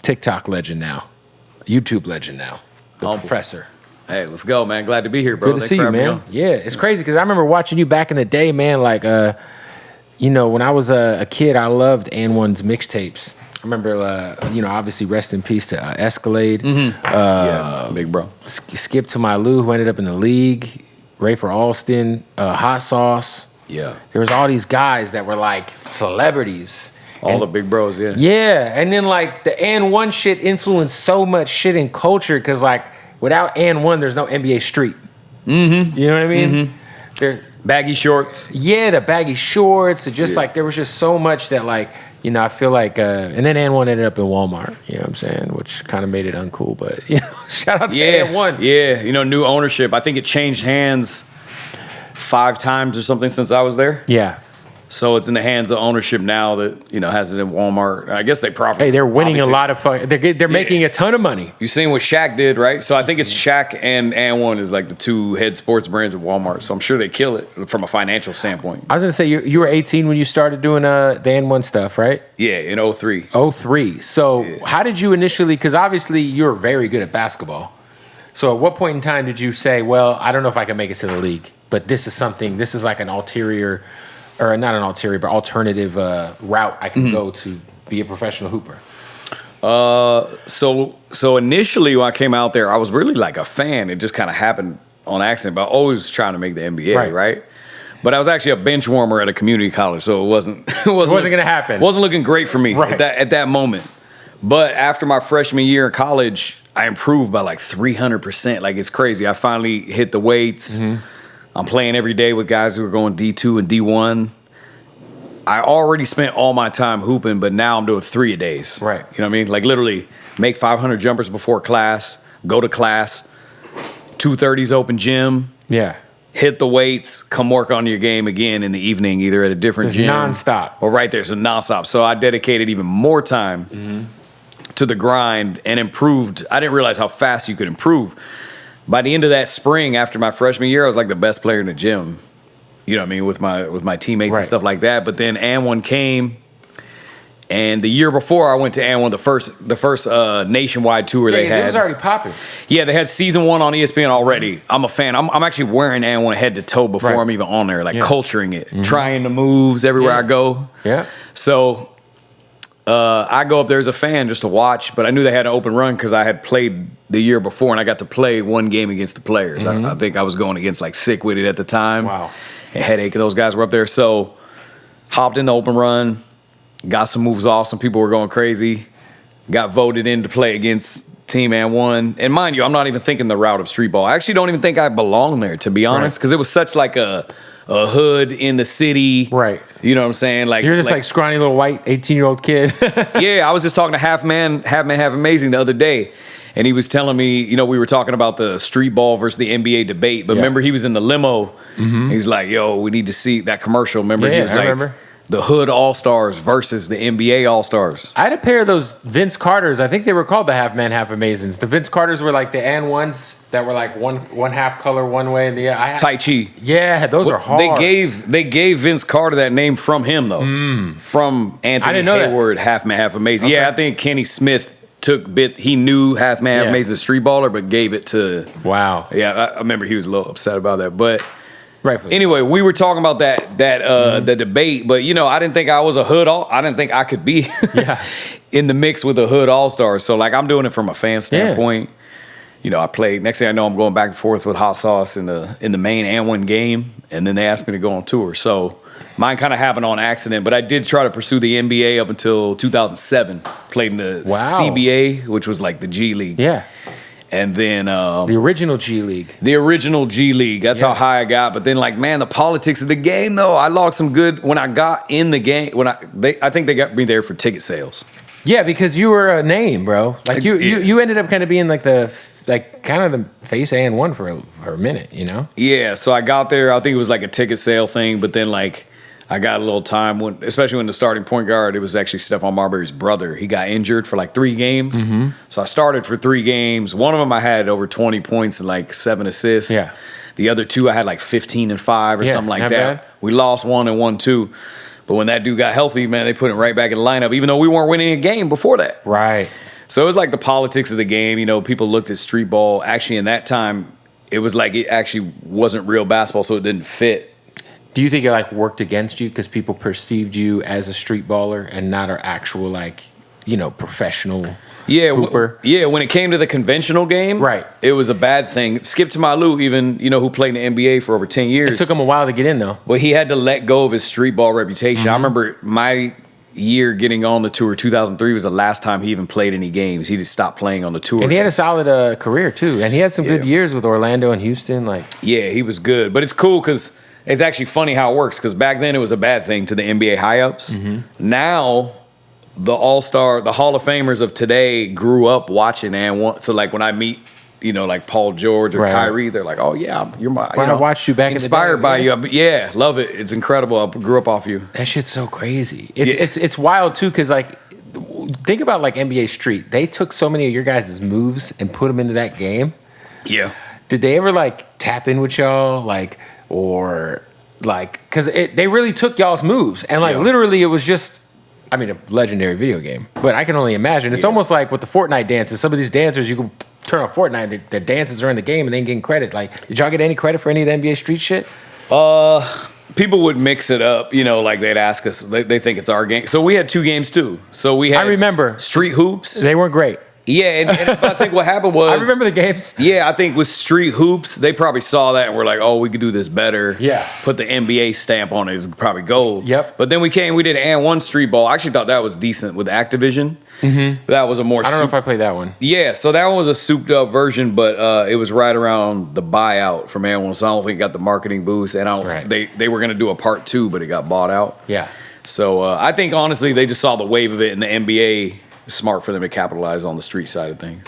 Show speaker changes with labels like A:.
A: TikTok legend now, YouTube legend now, the professor.
B: Hey, let's go, man. Glad to be here, bro.
A: Good to see you, man. Yeah, it's crazy because I remember watching you back in the day, man. Like, you know, when I was a kid, I loved AND-1's mixtapes. I remember, you know, obviously rest in peace to Escalade.
B: Yeah, big bro.
A: Skip to My Lou, who ended up in the league. Ray for Alston, Hot Sauce.
B: Yeah.
A: There was all these guys that were like celebrities.
B: All the big bros, yeah.
A: Yeah, and then like the AND-1 shit influenced so much shit in culture because like without AND-1, there's no NBA Street. Mm-hmm. You know what I mean? Mm-hmm.
B: Baggy shorts.
A: Yeah, the baggy shorts. Just like there was just so much that like, you know, I feel like, and then AND-1 ended up in Walmart, you know what I'm saying? Which kind of made it uncool, but, you know, shout out to AND-1.
B: Yeah, you know, new ownership. I think it changed hands 5 times or something since I was there.
A: Yeah.
B: So it's in the hands of ownership now that, you know, has it in Walmart. I guess they profit.
A: Hey, they're winning a lot of they're making a ton of money.
B: You seen what Shaq did, right? So I think it's Shaq and AND-1 is like the 2 head sports brands at Walmart. So I'm sure they kill it from a financial standpoint.
A: I was going to say, you were 18 when you started doing the AND-1 stuff, right?
B: Yeah, in 03.
A: 03. So how did you initially, because obviously you're very good at basketball. So at what point in time did you say, well, I don't know if I can make it to the league, but this is like an ulterior, or not an ulterior, but alternative route I can go to be a professional hooper?
B: So initially when I came out there, I was really like a fan. It just kind of happened on accident, but always trying to make the NBA, right? But I was actually a bench warmer at a community college, so it wasn't going
A: to happen.
B: Wasn't looking great for me at that moment. But after my freshman year in college, I improved by like 300%. Like, it's crazy. I finally hit the weights. I'm playing every day with guys who are going D2 and D1. I already spent all my time hooping, but now I'm doing 3 a days.
A: Right.
B: You know what I mean? Like, literally make 500 jumpers before class, go to class, 2:30s open gym.
A: Yeah.
B: Hit the weights, come work on your game again in the evening, either at a different gym.
A: Nonstop.
B: Or right there, so nonstop. So I dedicated even more time to the grind and improved. I didn't realize how fast you could improve. By the end of that spring, after my freshman year, I was like the best player in the gym. You know what I mean? With my teammates and stuff like that. But then AND-1 came, and the year before I went to AND-1, the first nationwide tour they had.
A: It was already popping.
B: Yeah, they had season 1 on ESPN already. I'm a fan. I'm actually wearing AND-1 head to toe before I'm even on there, like culturing it, trying the moves everywhere I go.
A: Yeah.
B: So I go up there as a fan just to watch, but I knew they had an open run because I had played the year before, and I got to play one game against the players. I think I was going against like Sick With It at the time.
A: Wow.
B: Headache, those guys were up there. So hopped in the open run, got some moves off. Some people were going crazy. Got voted in to play against Team AND-1. And mind you, I'm not even thinking the route of street ball. I actually don't even think I belong there, to be honest, because it was such like a hood in the city.
A: Right.
B: You know what I'm saying? Like,
A: you're just like scrawny little white 18-year-old kid.
B: Yeah, I was just talking to Half Amazing the other day. And he was telling me, you know, we were talking about the street ball versus the NBA debate. But remember, he was in the limo. He's like, yo, we need to see that commercial. Remember, he was like, the Hood All-Stars versus the NBA All-Stars.
A: I had a pair of those Vince Carters. I think they were called the Half Amazings. The Vince Carters were like the AND-1s that were like one half color one way and the other.
B: Tai Chi.
A: Yeah, those are hard.
B: They gave Vince Carter that name from him, though. From Anthony Hayward, Half Amazing. Okay. Yeah, I think Kenny Smith he knew Half Amazing street baller, but gave it to.
A: Wow.
B: Yeah, I remember he was a little upset about that, but.
A: Rightfully.
B: Anyway, we were talking about the debate, but you know, I didn't think I was a hood I didn't think I could be in the mix with a hood all-star. So like, I'm doing it from a fan standpoint. You know, I played. Next thing I know, I'm going back and forth with Hot Sauce in the main AND-1 game, and then they asked me to go on tour. So mine kind of happened on accident, but I did try to pursue the NBA up until 2007. Played in the CBA, which was like the G League.
A: Yeah.
B: And then
A: the original G League.
B: The original G League. That's how high I got. But then, like, man, the politics of the game, though, I logged some good when I got in the game. I think they got me there for ticket sales.
A: Yeah, because you were a name, bro. Like you ended up kind of being like kind of the face AND-1 for a minute, you know?
B: Yeah. So I got there. I think it was like a ticket sale thing. But then, like, I got a little time especially when the starting point guard, it was actually Stephon Marbury's brother. He got injured for like 3 games. So I started for 3 games. One of them I had over 20 points and like 7 assists.
A: Yeah.
B: The other 2 I had like 15 and 5 or something like that.
A: Bad.
B: We lost 1 and won 2. But when that dude got healthy, man, they put him right back in the lineup, even though we weren't winning a game before that.
A: Right.
B: So it was like the politics of the game. You know, people looked at street ball. Actually, in that time, it was like it actually wasn't real basketball, so it didn't fit.
A: Do you think it like worked against you because people perceived you as a street baller and not an actual like, you know, professional hooper?
B: When it came to the conventional game,
A: right,
B: it was a bad thing. Skip to Malou, even, you know, who played in the NBA for over 10 years.
A: It took him a while to get in, though.
B: But he had to let go of his street ball reputation. I remember my year getting on the tour, 2003, was the last time he even played any games. He just stopped playing on the tour.
A: And he had a solid career, too. And he had some good years with Orlando and Houston.
B: Yeah, he was good. But it's cool because it's actually funny how it works, because back then it was a bad thing to the NBA high-ups. Now, the All-Star, the Hall of Famers of today grew up watching AND-1. So, like, when I meet, you know, like Paul George or Kyrie, they're like, oh, yeah, you're my,
A: I watched you back
B: inspired
A: in the day.
B: By you. Yeah, love it. It's incredible. I grew up off you.
A: That shit's so crazy. It's wild, too, because, like, think about, like, NBA Street. They took so many of your guys' moves and put them into that game.
B: Yeah.
A: Did they ever, like, tap in with y'all? Like, or like, because they really took y'all's moves, and like literally it was just, I mean, a legendary video game, but I can only imagine it's almost like with the Fortnite dances. Some of these dancers, you can turn on Fortnite, their dances are in the game and they ain't getting credit. Like, did y'all get any credit for any of the NBA Street shit?
B: People would mix it up, you know, like they'd ask us, they think it's our game. So we had 2 games too. So we had,
A: I remember,
B: street hoops.
A: They weren't great.
B: Yeah, and I think what happened was,
A: I remember the games.
B: Yeah, I think with street hoops, they probably saw that and were like, oh, we could do this better.
A: Yeah.
B: Put the NBA stamp on it, it's probably gold.
A: Yep.
B: But then we did AND-1 street ball. I actually thought that was decent with Activision. That was a more,
A: I don't know if I played that one.
B: Yeah, so that one was a souped up version, but it was right around the buyout from AND-1, so I don't think it got the marketing boost, and I don't they were going to do a part 2, but it got bought out.
A: Yeah.
B: So I think, honestly, they just saw the wave of it in the NBA. Smart for them to capitalize on the street side of things.